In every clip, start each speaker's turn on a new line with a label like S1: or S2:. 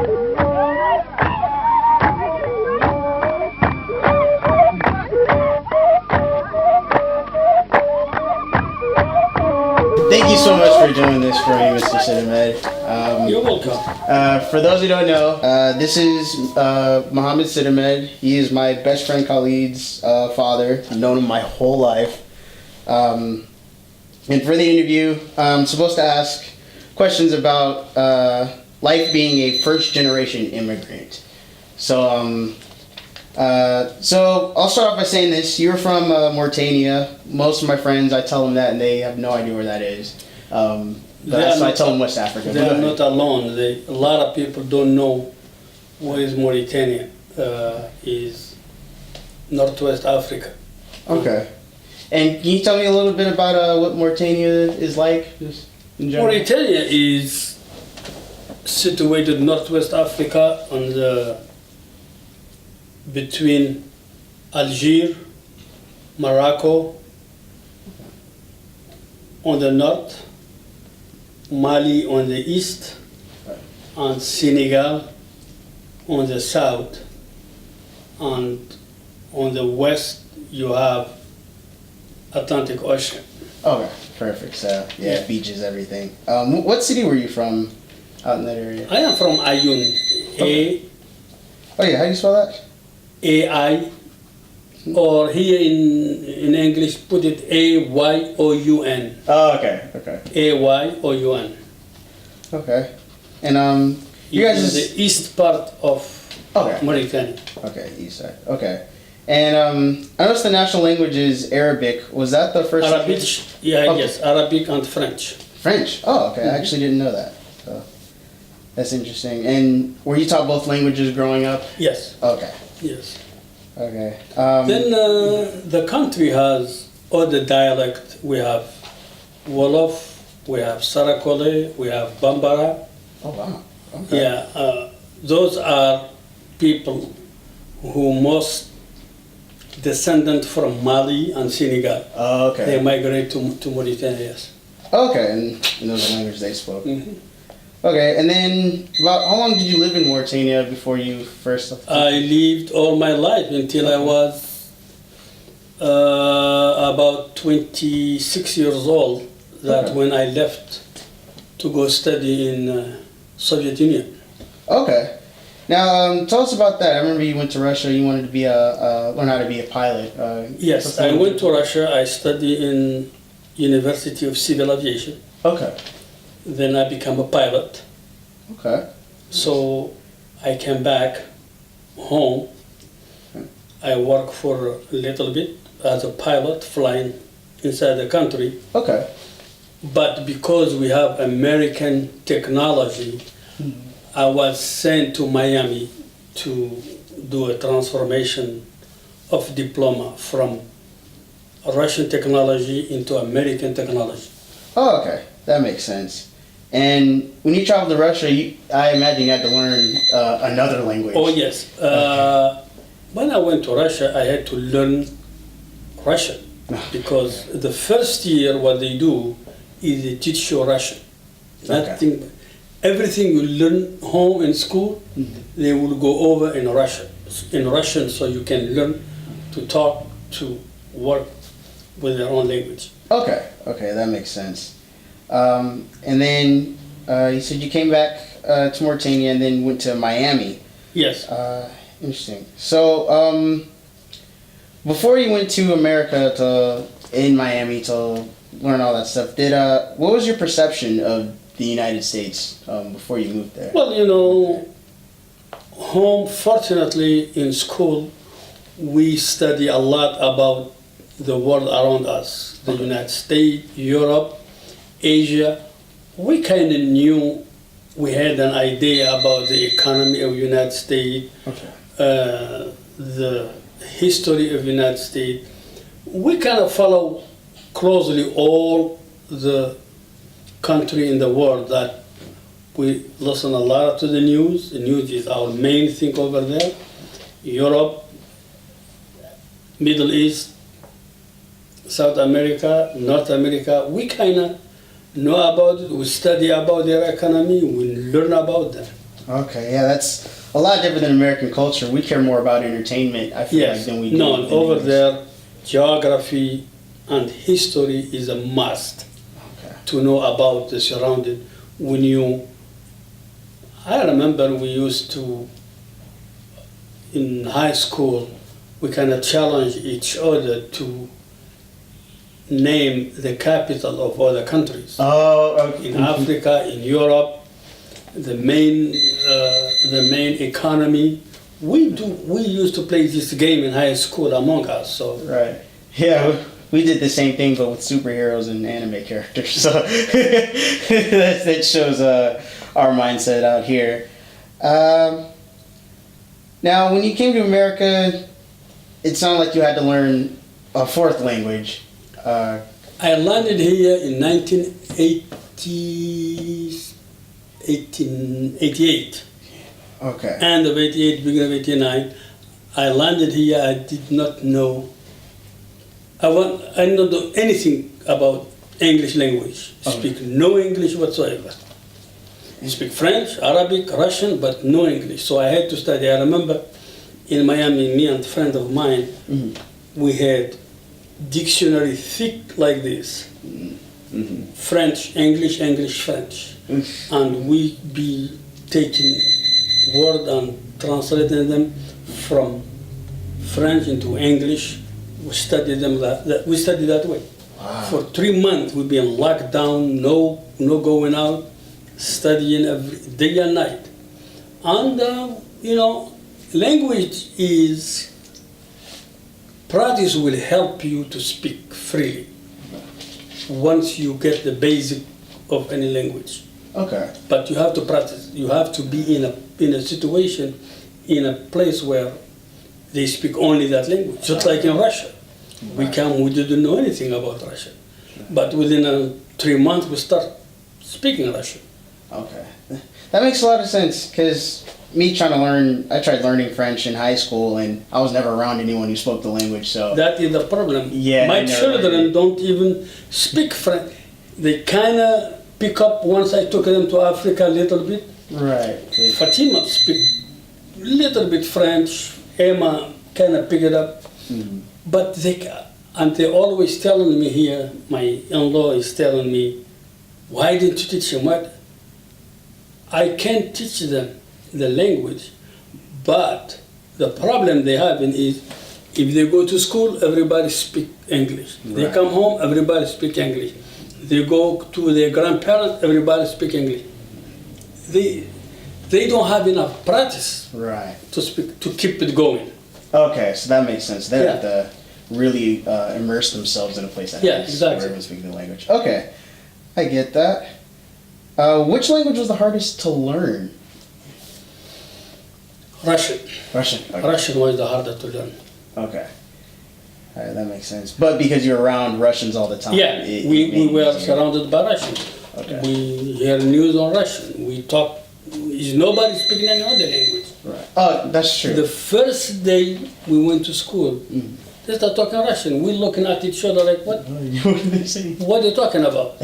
S1: Thank you so much for doing this for me, Mr. Sidamed.
S2: You're welcome.
S1: For those who don't know, this is Mohammed Sidamed. He is my best friend Khalid's father. I've known him my whole life. And for the interview, I'm supposed to ask questions about life being a first-generation immigrant. So I'll start off by saying this. You're from Mauritania. Most of my friends, I tell them that, and they have no idea where that is. So I tell them West Africa.
S2: They are not alone. A lot of people don't know where is Mauritania. Is Northwest Africa.
S1: Okay. And can you tell me a little bit about what Mauritania is like, just in general?
S2: Mauritania is situated Northwest Africa on the between Algiers, Morocco on the north, Mali on the east, and Senegal on the south, and on the west you have Atlantic Ocean.
S1: Okay, perfect. So yeah, beaches, everything. What city were you from out in that area?
S2: I am from Ayoun.
S1: Okay. Oh yeah, how do you spell that?
S2: A-I, or here in English, put it A-Y-O-U-N.
S1: Oh, okay, okay.
S2: A-Y-O-U-N.
S1: Okay. And you guys
S2: is the east part of Mauritania.
S1: Okay, east side. Okay. And I noticed the national language is Arabic. Was that the first
S2: Arabic, yes, Arabic and French.
S1: French? Oh, okay. I actually didn't know that. So that's interesting. And were you taught both languages growing up?
S2: Yes.
S1: Okay.
S2: Yes.
S1: Okay.
S2: Then the country has all the dialect. We have Wolof, we have Sarakole, we have Bambara.
S1: Oh wow. Okay.
S2: Yeah, those are people who most descendant from Mali and Senegal.
S1: Oh, okay.
S2: They migrate to Mauritania, yes.
S1: Okay, and those are languages they spoke.
S2: Mm-hmm.
S1: Okay, and then about how long did you live in Mauritania before you first left?
S2: I lived all my life until I was about 26 years old. That when I left to go study in Soviet Union.
S1: Okay. Now, tell us about that. I remember you went to Russia. You wanted to be learn how to be a pilot.
S2: Yes, I went to Russia. I studied in University of Civil Aviation.
S1: Okay.
S2: Then I became a pilot.
S1: Okay.
S2: So I came back home. I worked for a little bit as a pilot flying inside the country.
S1: Okay.
S2: But because we have American technology, I was sent to Miami to do a transformation of diploma from Russian technology into American technology.
S1: Oh, okay. That makes sense. And when you traveled to Russia, I imagine you had to learn another language.
S2: Oh, yes. When I went to Russia, I had to learn Russian because the first year what they do is they teach you Russian. Nothing, everything you learn home in school, they will go over in Russian, so you can learn to talk, to work with their own language.
S1: Okay, that makes sense. And then you said you came back to Mauritania and then went to Miami.
S2: Yes.
S1: Interesting. So before you went to America in Miami to learn all that stuff, what was your perception of the United States before you moved there?
S2: Well, home, fortunately, in school, we study a lot about the world around us, the United States, Europe, Asia. We kind of knew, we had an idea about the economy of the United States, the history of the United States. We kind of follow closely all the country in the world that we listen a lot to the news. The news is our main thing over there. Europe, Middle East, South America, North America, we kind of know about it, we study about their economy, we learn about them.
S1: Okay, yeah, that's a lot different than American culture. We care more about entertainment, I feel like,
S2: Yes.
S1: than we do.
S2: No,
S1: in
S2: over
S1: English.
S2: there, geography and history is a must
S1: Okay.
S2: to know about the surrounding. When you, I remember we used to, in high school, we kind of challenge each other to name the capital of other countries.
S1: Oh, okay.
S2: In Africa, in Europe, the main economy. We used to play this game in high school among us. So
S1: Right. Yeah, we did the same thing, but with superheroes and anime characters. So that shows our mindset out here. Now, when you came to America, it sounded like you had to learn a fourth language.
S2: I landed here in 1888.
S1: Okay.
S2: End of 88, beginning of 89. I landed here, I did not know. I did not know anything about English language.
S1: Okay.
S2: Speak no English whatsoever. Speak French, Arabic, Russian, but no English. So I had to study. I remember in Miami, me and a friend of mine, we had dictionary thick like this. French, English, English, French. And we be taking word and translating them from French into English. We studied them we studied that way.
S1: Wow.
S2: For 3 months we'd be in lockdown, no going out, studying every day and night. And language is practice will help you to speak freely once you get the basic of any language.
S1: Okay.
S2: But you have to practice. You have to be in a situation, in a place where they speak only that language. Just like in Russia, we didn't know anything about Russia, but within 3 months we start speaking Russian.
S1: Okay. That makes a lot of sense, because me trying to learn, I tried learning French in high school, and I was never around anyone who spoke the language, so.
S2: That is the problem.
S1: Yeah,
S2: My
S1: I never
S2: children
S1: learned it.
S2: don't even speak French. They kind of pick up once I took them to Africa a little bit.
S1: Right.
S2: Fatima speak little bit French. Emma kind of pick it up. But they're always telling me here, my in-law is telling me, why didn't you teach them? What? I can't teach them the language, but the problem they have is if they go to school, everybody speak English. They
S1: Right.
S2: come home, everybody speak English. They go to their grandparents, everybody speak English. They don't have enough practice
S1: Right.
S2: to speak, to keep it going.
S1: Okay, so that makes sense. They
S2: Yeah.
S1: have to really immerse themselves in a place that
S2: Yeah,
S1: has
S2: exactly.
S1: everyone speaking the language. Okay, I get that. Which language was the hardest to learn?
S2: Russian.
S1: Russian. Okay.
S2: Russian was the hardest to learn.
S1: Okay. All right, that makes sense. But because you're around Russians all the time.
S2: Yeah,
S1: it
S2: we
S1: made it
S2: were
S1: easier.
S2: surrounded by Russians.
S1: Okay.
S2: We hear news on Russian. We talk. Is nobody speaking any other language?
S1: Right. Oh, that's true.
S2: The first day we went to school, they start talking Russian. We're looking at each other like, what?
S1: What are they saying?
S2: What are you talking about?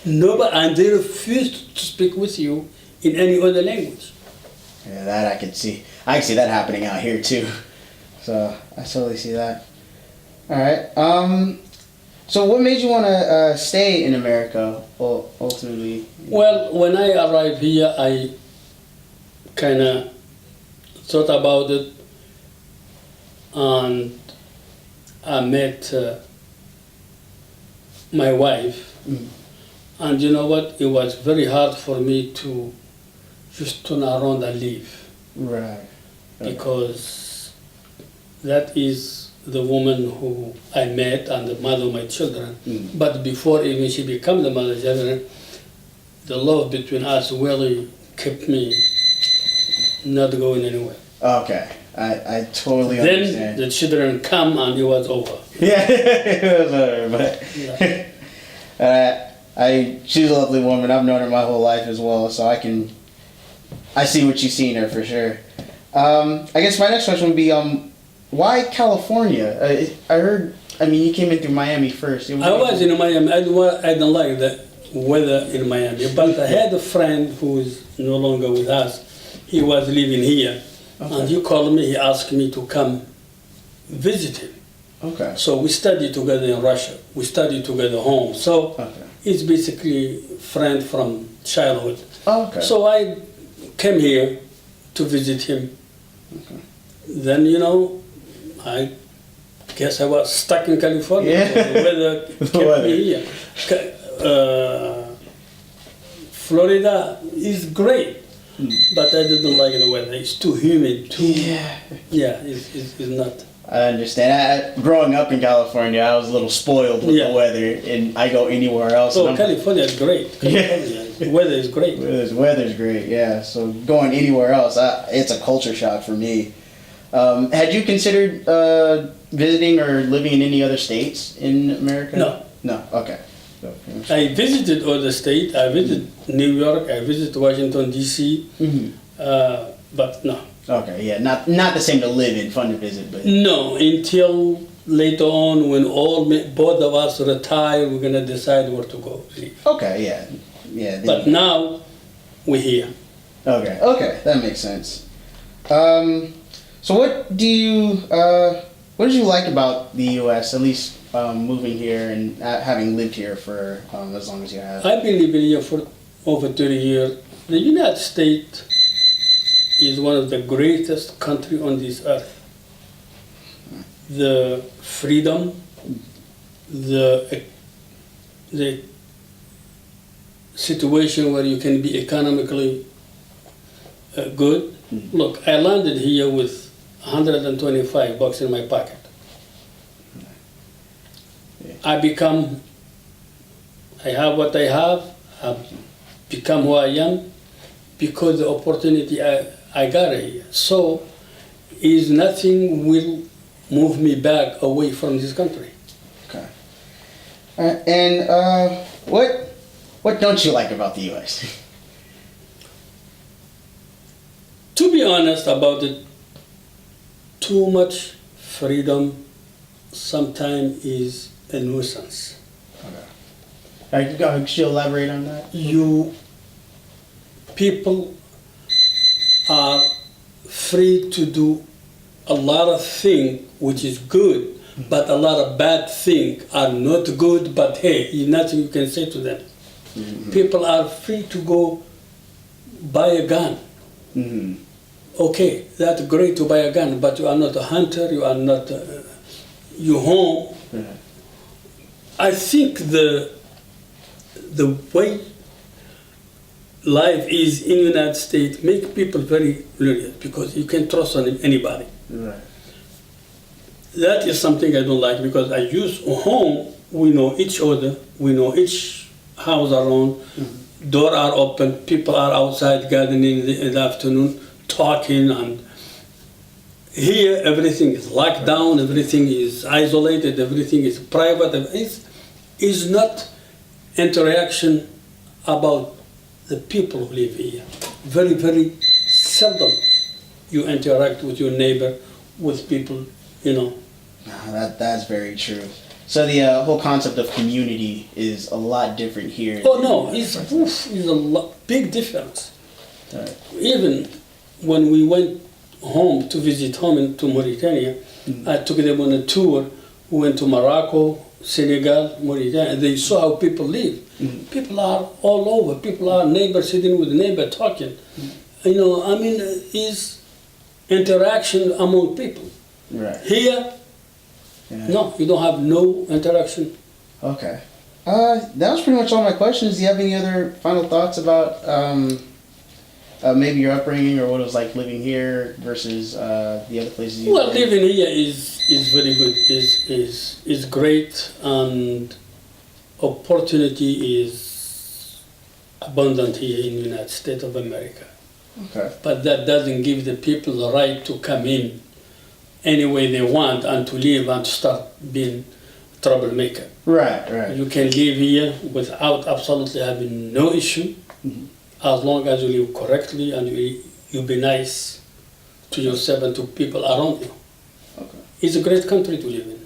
S2: Nobody, and they refused to speak with you in any other language.
S1: Yeah, that I can see. I can see that happening out here too. So I totally see that. All right. So what made you want to stay in America? Ultimately.
S2: Well, when I arrived here, I kind of thought about it, and I met my wife. And you know what? It was very hard for me to just turn around and leave,
S1: Right.
S2: because that is the woman who I met and the mother of my children. But before even she became the mother of children, the love between us really kept me not going anywhere.
S1: Okay. I totally
S2: Then
S1: understand.
S2: the children come and it was over.
S1: Yeah, it was over, but
S2: Yeah.
S1: she's a lovely woman. I've known her my whole life as well, so I see what you see in her for sure. I guess my next question would be, why California? I heard, you came in through Miami first.
S2: I was in Miami. I don't like that. weather in Miami. But I had a friend who is no longer with us. He was living here, and he called me. He asked me to come visit him.
S1: Okay.
S2: So we studied together in Russia. We studied together home. So it's basically friend from childhood.
S1: Okay.
S2: So I came here to visit him.
S1: Okay.
S2: Then, I guess I was stuck in California.
S1: Yeah.
S2: So the weather kept me here. Florida is great, but I didn't like the weather. It's too humid. It's not.
S1: I understand. Growing up in California, I was a little spoiled with the weather, and I go anywhere else.
S2: So California is great. The weather is great.
S1: Weather's great, yeah. So going anywhere else, it's a culture shock for me. Had you considered visiting or living in any other states in America?
S2: No.
S1: No, okay. So,
S2: I visited other states. I visited New York. I visited Washington, D.C. But no.
S1: Okay, yeah, not the same to live in, fun to visit, but...
S2: No, until later on when both of us retire, we're going to decide where to go.
S1: Okay, yeah.
S2: But now, we're here.
S1: Okay, that makes sense. So what did you like about the U.S., at least moving here and having lived here for as long as you have?
S2: I've been living here for over 30 years. The United States is one of the greatest countries on this earth. The freedom, the situation where you can be economically good. Look, I landed here with $125 in my pocket. I have what I have. I've become who I am because the opportunity I got here. So, nothing will move me back away from this country.
S1: Okay. And what don't you like about the U.S.?
S2: To be honest about it, too much freedom sometimes is a nuisance.
S1: Okay. Could you elaborate on that?
S2: People are free to do a lot of things which is good, but a lot of bad things are not good, but hey, nothing you can say to them. People are free to go buy a gun. Okay, that's great to buy a gun, but you are not a hunter, you are not, you're home. I think the way life is in the United States make people very religious because you can trust on anybody.
S1: Right.
S2: That is something I don't like because I use home, we know each other, we know each house around, doors are open, people are outside gardening in the afternoon, talking, and here everything is locked down, everything is isolated, everything is private. It's not interaction about the people who live here. Very, very seldom you interact with your neighbor, with people,
S1: That's very true. So the whole concept of community is a lot different here.
S2: Oh no, it's a big difference.
S1: Right.
S2: Even when we went home to visit home to Mauritania, I took them on a tour. We went to Morocco, Senegal, Mauritania, and they saw how people live. People are all over. People are neighbor sitting with neighbor talking. It's interaction among people.
S1: Right.
S2: Here, no, you don't have no interaction.
S1: Okay. That was pretty much all my questions. Do you have any other final thoughts about maybe your upbringing or what it was like living here versus the other places you lived?
S2: Living here is very good. Is great, and opportunity is abundant here in the United States of America.
S1: Okay.
S2: But that doesn't give the people the right to come in any way they want and to live and to start being troublemaker.
S1: Right.
S2: You can live here without absolutely having no issue, as long as you live correctly and you be nice to yourself and to people around you.
S1: Okay.
S2: It's a great country to live in.